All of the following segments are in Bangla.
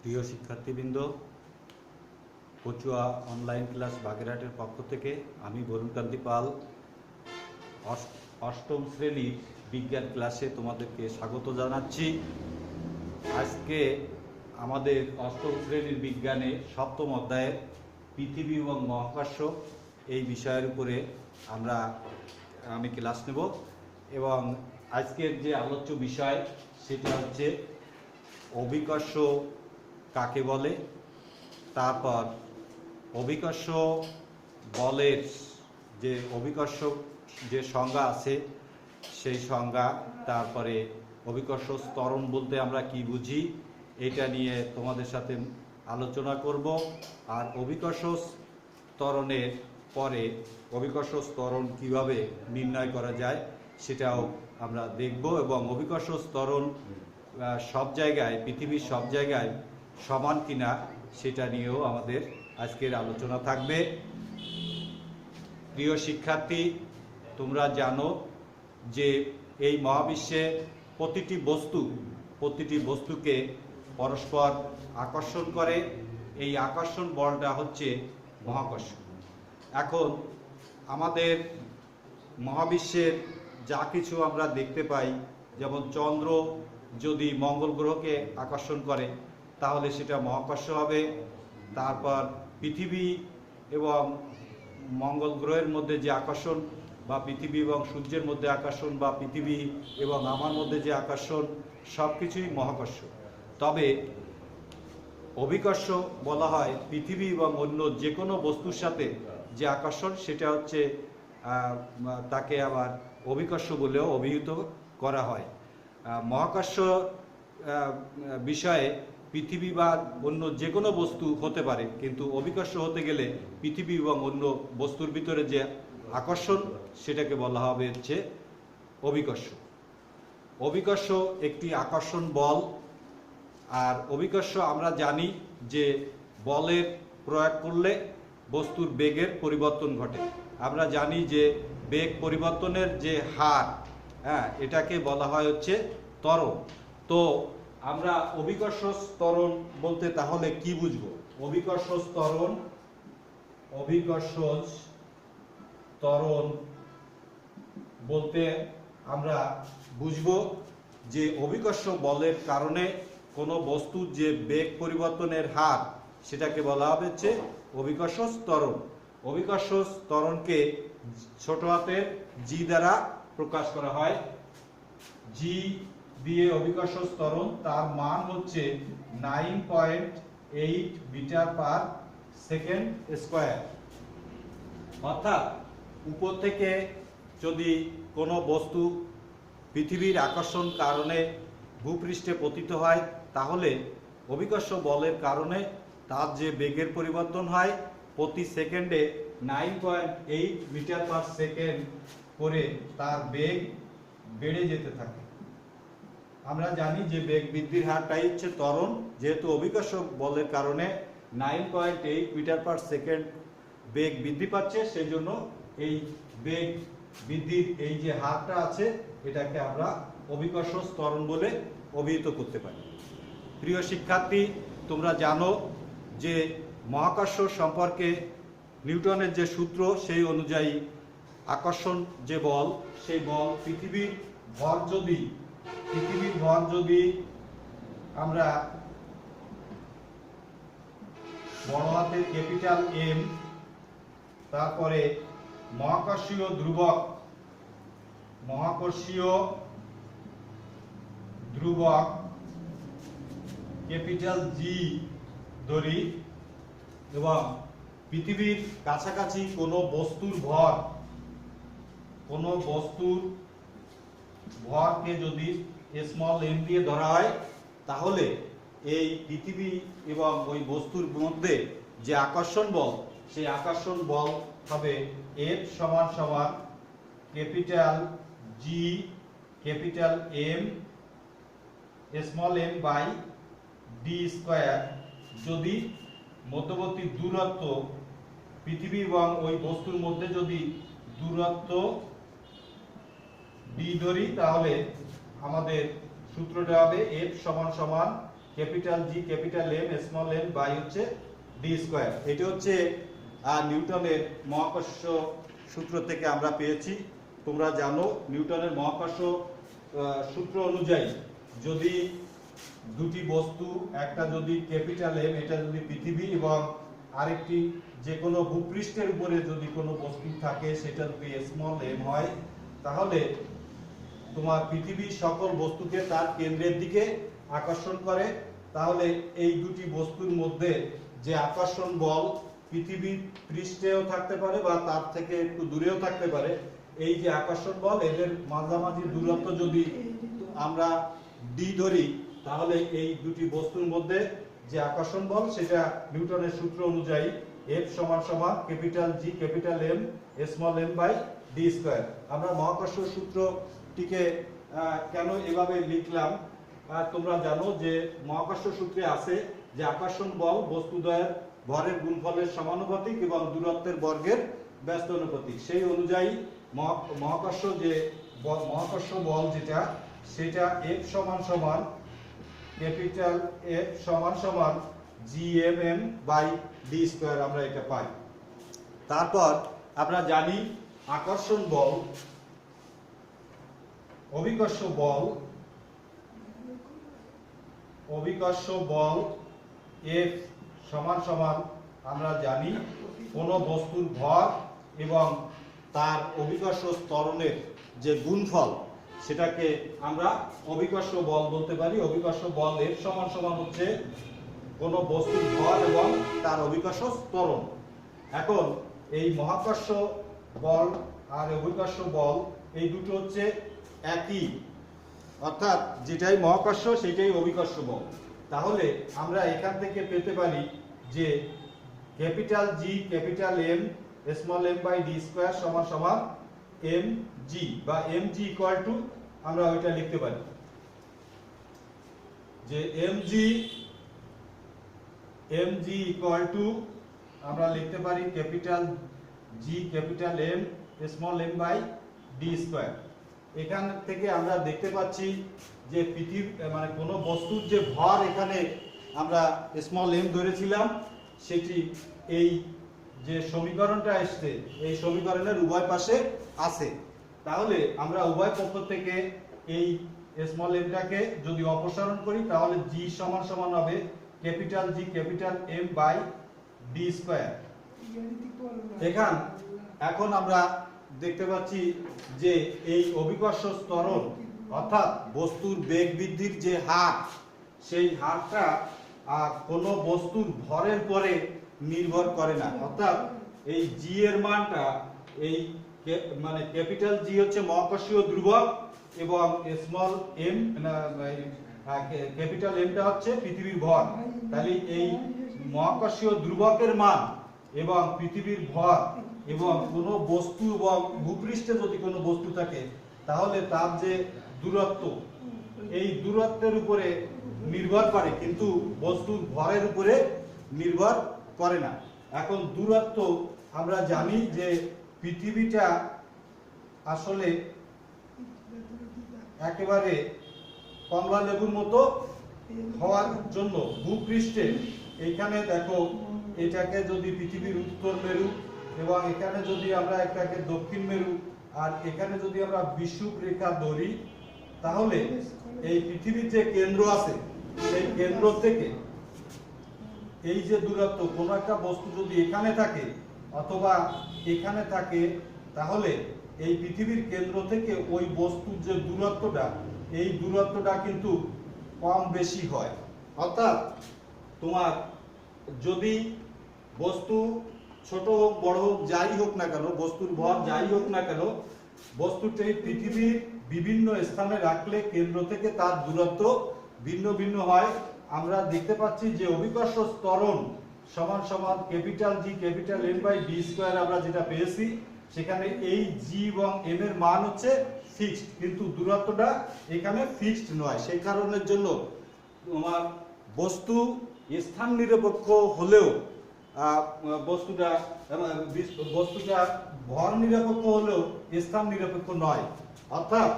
প্রিয় শিক্ষার্থীবৃন্দ, কচুয়া অনলাইন ক্লাস বাগেরহাটের পক্ষ থেকে আমি বরুণকান্তি পাল অষ্টম শ্রেণীর বিজ্ঞান ক্লাসে তোমাদেরকে স্বাগত জানাচ্ছি। আজকে আমাদের অষ্টম শ্রেণীর বিজ্ঞানে সপ্তম অধ্যায়ের পৃথিবী এবং মহাকাশ এই বিষয়ের উপরে আমি ক্লাস নেব এবং আজকের যে আলোচ্য বিষয় সেটা হচ্ছে অভিকর্ষ কাকে বলে, তারপর অভিকর্ষ বলের যে অভিকর্ষ যে সংজ্ঞা আছে সেই সংজ্ঞা, তারপরে অভিকর্ষ ত্বরণ বলতে আমরা কি বুঝি এটা নিয়ে তোমাদের সাথে আলোচনা করব। আর অভিকর্ষ ত্বরণের পরে অভিকর্ষ ত্বরণ কিভাবে নির্ণয় করা যায় সেটাও আমরা দেখব এবং অভিকর্ষ ত্বরণ সব জায়গায়, পৃথিবীর সব জায়গায় সমান কিনা সেটা নিয়েও আমাদের আজকের আলোচনা থাকবে। প্রিয় শিক্ষার্থী, তোমরা জানো যে এই মহাবিশ্বে প্রতিটি বস্তুকে পরস্পর আকর্ষণ করে। এই আকর্ষণ বলটা হচ্ছে মহাকর্ষ। এখন আমাদের মহাবিশ্বের যা কিছু আমরা দেখতে পাই, যেমন চন্দ্র যদি মঙ্গল গ্রহকে আকর্ষণ করে তাহলে সেটা মহাকর্ষ হবে। তারপর পৃথিবী এবং মঙ্গল গ্রহের মধ্যে যে আকর্ষণ, বা পৃথিবী এবং সূর্যের মধ্যে আকর্ষণ, বা পৃথিবী এবং আমার মধ্যে যে আকর্ষণ, সব কিছুই মহাকর্ষ। তবে অভিকর্ষ বলা হয় পৃথিবী এবং অন্য যে কোনো বস্তুর সাথে যে আকর্ষণ, সেটা হচ্ছে তাকে আবার অভিকর্ষ বলেও অভিহিত করা হয়। মহাকর্ষ বিষয়ে পৃথিবী বা অন্য যে কোনো বস্তু হতে পারে, কিন্তু অভিকর্ষ হতে গেলে পৃথিবী এবং অন্য বস্তুর ভিতরে যে আকর্ষণ সেটাকে বলা হবে হচ্ছে অভিকর্ষ। অভিকর্ষ একটি আকর্ষণ বল। আর অভিকর্ষ আমরা জানি যে বলের প্রয়োগ করলে বস্তুর বেগের পরিবর্তন ঘটে। আমরা জানি যে বেগ পরিবর্তনের যে হার, এটাকে বলা হয় হচ্ছে ত্বরণ। তো আমরা অভিকর্ষ ত্বরণ বলতে তাহলে কি বুঝবো? অভিকর্ষ ত্বরণ বলতে আমরা বুঝবো যে অভিকর্ষ বলের কারণে কোনো বস্তুর যে বেগ পরিবর্তনের হার সেটাকে বলা হবে হচ্ছে অভিকর্ষ ত্বরণ। অভিকর্ষ ত্বরণকে ছোট হাতের জি দ্বারা প্রকাশ করা হয়। জি দিয়ে অভিকর্ষ ত্বরণ, তার মান হচ্ছে 9.8 মিটার পার সেকেন্ড স্কয়ার। অর্থাৎ উপর থেকে যদি কোনো বস্তু পৃথিবীর আকর্ষণ কারণে ভূপৃষ্ঠে পতিত হয়, তাহলে অভিকর্ষ বলের কারণে তার যে বেগের পরিবর্তন হয় প্রতি সেকেন্ডে 9.8 মিটার পার সেকেন্ড করে তার বেগ বেড়ে যেতে থাকে। আমরা জানি যে বেগ বৃদ্ধির হারটাই হচ্ছে ত্বরণ। যেহেতু অভিকর্ষ বলের কারণে 9.8 মিটার পার সেকেন্ড বেগ বৃদ্ধি পাচ্ছে, সেই জন্য এই বেগ বৃদ্ধির এই যে হারটা আছে এটাকে আমরা অভিকর্ষ ত্বরণ বলে অভিহিত করতে পারি। প্রিয় শিক্ষার্থী, তোমরা জানো যে মহাকর্ষ সম্পর্কে নিউটনের যে সূত্র, সেই অনুযায়ী আকর্ষণ যে বল, সেই বল পৃথিবীর ভর যদি আমরা বড় হাতের ক্যাপিটাল এম, তারপরে মহাকর্ষীয় ধ্রুবক ক্যাপিটাল জি ধরি এবং পৃথিবীর কাছাকাছি কোনো বস্তুর ভরকে যদি স্মল এম দিয়ে ধরা হয়, তাহলে এই পৃথিবী এবং ওই বস্তুর মধ্যে যে আকর্ষণ বল, সেই আকর্ষণ বল হবে F সমান সমান capital G capital M small M by D square. যদি মধ্যবর্তী দূরত্ব পৃথিবী এবং ওই বস্তুর মধ্যে যদি দূরত্ব ডি ধরি, তাহলে আমাদের সূত্রটা হবে F সমান সমান capital G capital M small M by হচ্ছে ডি স্কয়ার। এটা হচ্ছে নিউটনের মহাকর্ষ সূত্র থেকে আমরা পেয়েছি। তোমরা জানো নিউটনের মহাকর্ষ সূত্র অনুযায়ী যদি দুটি বস্তু, একটা যদি ক্যাপিটাল এম, এটা যদি পৃথিবী, এবং আরেকটি যে কোনো ভূপৃষ্ঠের উপরে যদি কোনো বস্তু থাকে সেটা যদি স্মল এম হয়, তাহলে তোমার পৃথিবীর সকল বস্তুকে তার কেন্দ্রের দিকে আকর্ষণ করে। তাহলে এই দুটি বস্তুর মধ্যে যে আকর্ষণ বল পৃথিবীর পৃষ্ঠেও থাকতে পারে বা তার থেকে একটু দূরেও থাকতে পারে, এই যে আকর্ষণ বল এদের মাঝামাঝি দূরত্ব যদি আমরা ডি ধরি, তাহলে এই দুটি বস্তুর মধ্যে যে আকর্ষণ বল সেটা নিউটনের সূত্র অনুযায়ী F সমান সমান capital G capital M small M by D square. আমরা মহাকর্ষ সূত্রটিকে কেন এভাবে লিখলাম, তোমরা জানো যে মহাকর্ষ সূত্রে আছে যে আকর্ষণ বল বস্তুদ্বয়ের ভরের গুণফলের সমানুপাতিক এবং দূরত্বের বর্গের ব্যস্তানুপাতিক। সেই অনুযায়ী মহাকর্ষ বল যেটা, সেটা F সমান সমান ক্যাপিটাল F সমান সমান GMM বাই ডি স্কয়ার আমরা এটা পাই। তারপর আমরা জানি আকর্ষণ বল, অভিকর্ষ বল F সমান সমান আমরা জানি কোন বস্তুর ভর এবং তার অভিকর্ষ ত্বরণের যে গুণফল সেটাকে আমরা অভিকর্ষ বল বলতে পারি। অভিকর্ষ বল F সমান সমান হচ্ছে কোন বস্তুর ভর এবং তার অভিকর্ষ ত্বরণ। এখন এই মহাকর্ষ বল আর অভিকর্ষ বল এই দুটো হচ্ছে একই, অর্থাৎ যেটাই মহাকর্ষ সেটাই অভিকর্ষ বল। তাহলে আমরা এখান থেকে পেতে পারি যে capital G capital M small M by D square সমান সমান এম জি, বা এম জি ইকুয়াল টু আমরা ওইটা লিখতে পারি যে এম জি ইকুয়াল টু আমরা লিখতে পারি capital G capital M small M by D square. এখান থেকে আমরা দেখতে পাচ্ছি যে পৃথিবী মানে কোন বস্তুর যে ভর এখানে আমরা স্মল এম ধরেছিলাম, সেটি এই যে সমীকরণটা আসছে এই সমীকরণের উভয় পাশে আছে। তাহলে আমরা উভয় পক্ষ থেকে এই স্মল এমটাকে যদি অপসারণ করি, তাহলে জি সমান সমান হবে capital G capital M by D square. এখন আমরা দেখতে পাচ্ছি যে এই অভিকর্ষ ত্বরণ অর্থাৎ বস্তুর বেগ বৃদ্ধির যে হার, সেই হারটা কোনো বস্তুর ভরের পরে নির্ভর করে না। অর্থাৎ এই জি এর মানটা এই মানে ক্যাপিটাল জি হচ্ছে মহাকর্ষীয় ধ্রুবক এবং স্মল এম ক্যাপিটাল এমটা হচ্ছে পৃথিবীর ভর। তাহলে এই মহাকর্ষীয় ধ্রুবকের মান এবং পৃথিবীর ভর এবং কোনো বস্তু এবং ভূপৃষ্ঠে যদি কোনো বস্তু থাকে, তাহলে তার যে দূরত্ব, এই দূরত্বের উপরে নির্ভর করে, কিন্তু বস্তুর ভরের উপরে নির্ভর করে না। এখন দূরত্ব আমরা জানি যে পৃথিবীটা আসলে একেবারে কমলা লেবুর মতো হওয়ার জন্য ভূপৃষ্ঠে, এইখানে দেখো এটাকে যদি পৃথিবীর উত্তর মেরু এবং এখানে যদি আমরা এটাকে দক্ষিণ মেরু আর এখানে যদি আমরা বিষুব রেখা ধরি, তাহলে এই পৃথিবীর যে কেন্দ্র আছে সেই কেন্দ্র থেকে এই যে দূরত্ব, কোন একটা বস্তু যদি এখানে থাকে অথবা এখানে থাকে, তাহলে এই পৃথিবীর কেন্দ্র থেকে ওই বস্তুর যে দূরত্বটা, এই দূরত্বটা কিন্তু কম বেশি হয়। অর্থাৎ তোমার যদি বস্তু ছোট হোক বড় হোক যাই হোক না কেন, বস্তুর ভর যাই হোক না কেন, বস্তুটি পৃথিবীর বিভিন্ন স্থানে রাখলে কেন্দ্র থেকে তার দূরত্ব ভিন্ন ভিন্ন হয়। আমরা দেখতে পাচ্ছি যে অভিকর্ষ ত্বরণ সমান সমান capital G capital M by D square আমরা যেটা পেয়েছি, সেখানে এই জি এবং এম এর মান হচ্ছে ফিক্সড, কিন্তু দূরত্বটা এখানে ফিক্সড নয়। সেই কারণের জন্য তোমার বস্তু স্থান নিরপেক্ষ হলেও বস্তুটা ভর নিরপেক্ষ হলেও স্থান নিরপেক্ষ নয়। অর্থাৎ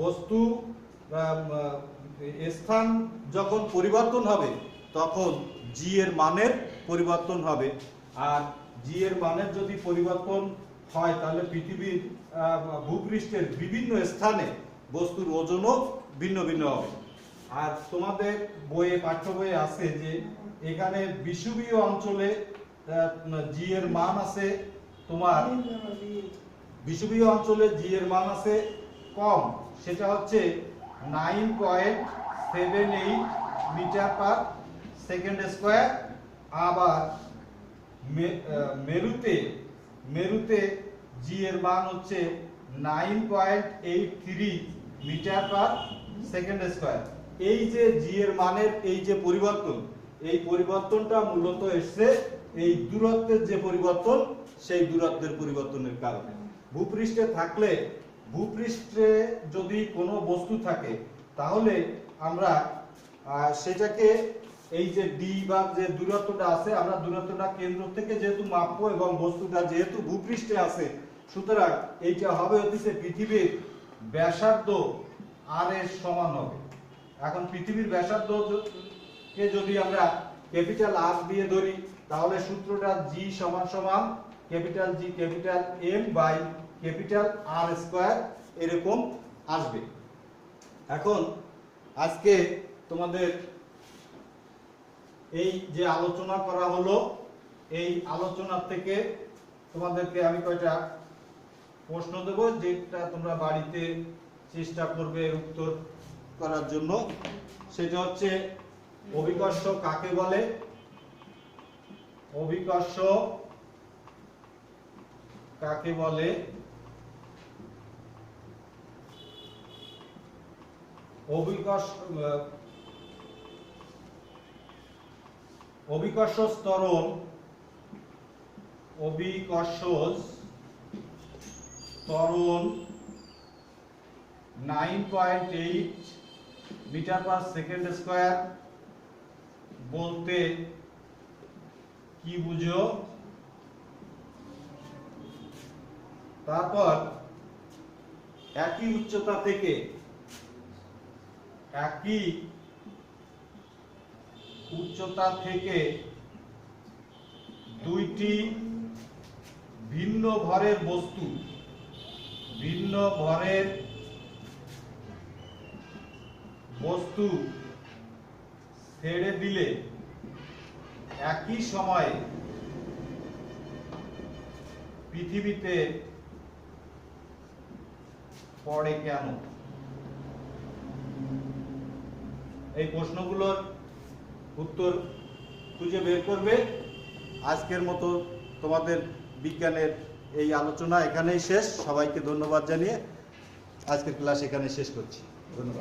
বস্তু স্থান যখন পরিবর্তন হবে তখন জি এর মানের পরিবর্তন হবে। আর জি এর মানের যদি পরিবর্তন হয় তাহলে পৃথিবীর ভূপৃষ্ঠের বিভিন্ন স্থানে বস্তুর ওজনও ভিন্ন ভিন্ন হবে। আর তোমাদের বইয়ে পাঠ্য বইয়ে আছে যে এখানে বিষুবীয় অঞ্চলে জি এর মান আছে তোমার, বিষুবীয় অঞ্চলে জি এর মান আছে কম, সেটা হচ্ছে 9.78 মিটার পার সেকেন্ড স্কয়ার। আবার মেরুতে জি এর মান হচ্ছে 9.83 মিটার পার সেকেন্ড স্কয়ার। এই যে জি এর মানের এই যে পরিবর্তন, এই পরিবর্তনটা মূলত এসছে এই দূরত্বের যে পরিবর্তন, সেই দূরত্বের পরিবর্তনের কারণে। ভূপৃষ্ঠে থাকলে, ভূপৃষ্ঠে যদি কোনো বস্তু থাকে তাহলে আমরা সেটাকে এই যে ডি বা যে দূরত্বটা আছে, আমরা দূরত্বটা কেন্দ্র থেকে যেহেতু মাপবো এবং বস্তুটা যেহেতু ভূপৃষ্ঠে আছে, সুতরাং এইটা হবে হচ্ছে পৃথিবীর ব্যাসার্ধ আর এর সমান হবে। এখন পৃথিবীর ব্যাসার্ধ কে যদি আমরা ক্যাপিটাল আর দিয়ে ধরি তাহলে সূত্রটা জি সমান সমান capital G capital M by capital R square এরকম আসবে। এখন আজকে তোমাদের এই যে আলোচনা করা হলো, এই আলোচনা থেকে তোমাদেরকে আমি কয়টা প্রশ্ন দেব, যেটা তোমরা বাড়িতে চেষ্টা করবে উত্তর করার জন্য। সেটা হচ্ছে অভিকর্ষ কাকে বলে? অভিকর্ষ কাকে বলে? অভিকর্ষ ত্বরণ, অভিকর্ষ ত্বরণ 9.8 মিটার পার সেকেন্ড স্কয়ার বলতে কি বুঝো? তারপর একই উচ্চতা থেকে দুইটি ভিন্ন ভরের বস্তু ছেড়ে দিলে একই সময়ে পৃথিবীতে পড়ে কেন? এই প্রশ্নগুলোর উত্তর খুঁজে বের করবে। আজকের মতো তোমাদের বিজ্ঞানের এই আলোচনা এখানেই শেষ। সবাইকে ধন্যবাদ জানিয়ে আজকের ক্লাস এখানে শেষ করছি। ধন্যবাদ।